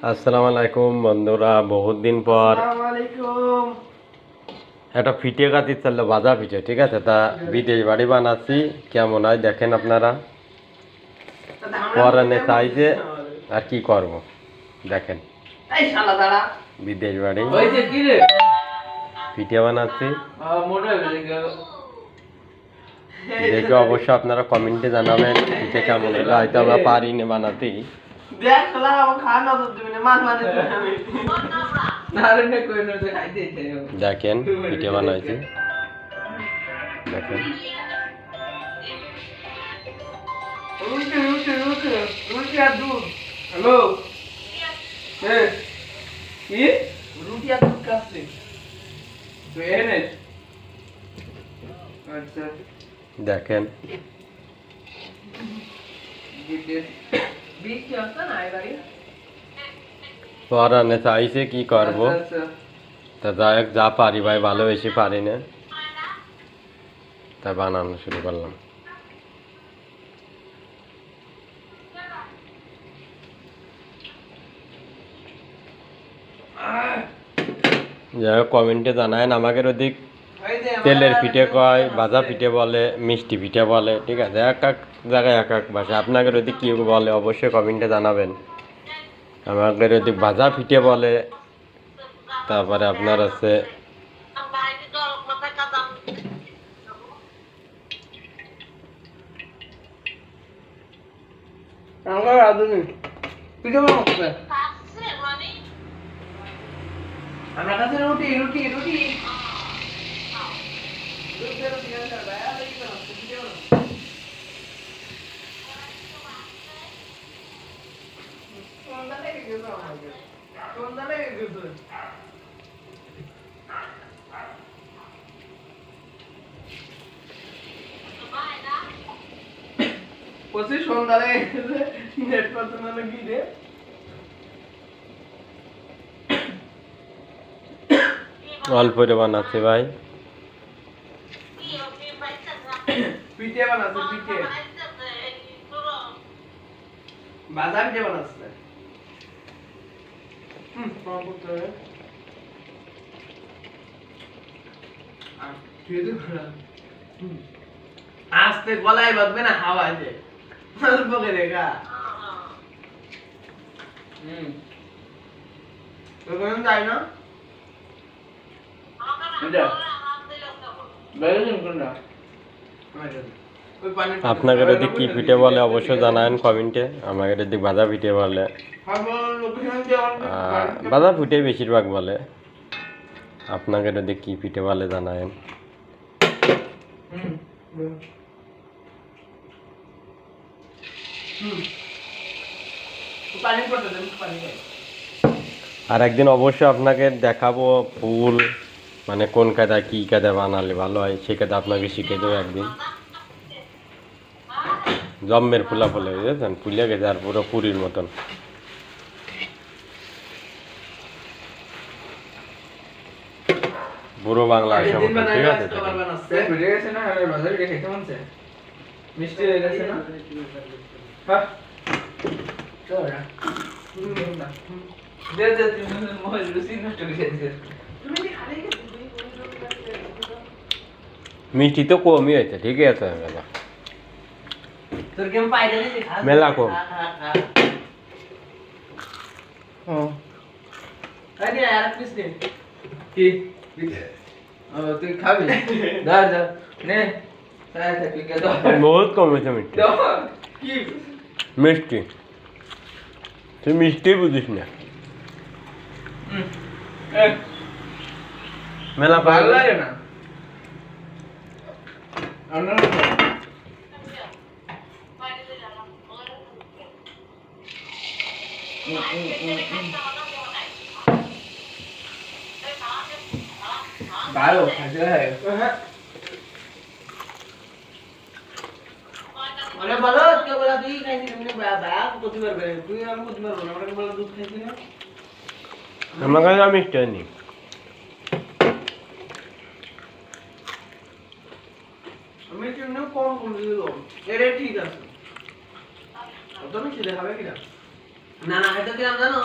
আসসালামু আলাইকুম বন্ধুরা, বহুত দিন পর একটা পিঠে খাতি চাইলো, ভাজা পিঠে। ঠিক আছে, তা বিদেশ বাড়ি বানাচ্ছি, কেমন হয় দেখেন আপনারা। পরানে চাইছে আর কি করব দেখেন। বিদেশ বাড়ি পিঠে বানাচ্ছি, দেখে অবশ্য আপনারা কমেন্টে জানাবেন পিঠে কেমন হলো। হয়তো আমরা পারি না বানাতেই। দেখেন পিঠে বানাইছি, দেখেন দেখেন পরানে চাইছে কি করব, তা যাই হোক, যা পারি ভাই, ভালো বেশি পারি না, তা বানানো শুরু করলাম। যাই হোক, কমেন্টে জানায়েন আমাদের ওদিক তেলের পিঠে কয়, ভাজা পিঠে বলে, মিষ্টি পিঠে বলে। ঠিক আছে, এক এক জায়গায় এক এক ভাষা। আপনাদের ওদিক কী বলে অবশ্যই কমেন্টে জানাবেন। আমাদের ওদিক ভাজা পিঠে বলে, তারপরে আপনার আছে আমার কাছে রুটি রুটি রুটি সন্ধ্যারে নেট পার্সোনাল গিয়ে অল্প বানাচ্ছি ভাই। পিঠে বানাচ্ছে, পিঠে বাজার পিঠে বানাচ্ছে। আস্তে গলায় বাঁধবে না, হাওয়া আছে অল্প করে গা। তোর যাই না আপনাদের ওদিক কি পিঠে বলে অবশ্যই জানাবেন কমেন্টে। আমাদের ওদিক ভাজা পিঠে বলে, ভাজা পিঠে বেশিরভাগ বলে। আপনাদের ওদিক কি পিঠে বলে জানাবেন। আর একদিন অবশ্যই আপনাকে দেখাবো ফুল, মানে কোন কায়দা কি কায়দা বানালে ভালো হয়, সে কায়দা আপনাকে শিখে দেবো একদিন। জম্মের ফুলা ফুলে বুঝেছেন, ফুলে গেছে আর পুরো পুরীর মতন। বুড়ো বাংলা আসা মতন। ঠিক আছে, মিষ্টি হয়ে গেছে না? হ্যাঁ মিষ্টি তো কমই হয়েছে, ঠিকই আছে মেলা কম। তুই খাবি? বহুত কম হয়েছে মিষ্টি। মিষ্টি তুই মিষ্টি বুঝিস না, মেলা ভালো লাগে না। ভালো খাইতে হয়। মানে বলো কে বলা তুই খাইছিস? মানে বাবা কত বার করে তুই আমি কত বার বলা আমাকে বলা দুধ খাইছিস না? আমার কাছে মিষ্টি হয়নি। আমি জন্য কম করে দিল, এরে ঠিক আছে। কত মিষ্টি দেখাবে কিনা? না না এটা কিরাম জানো?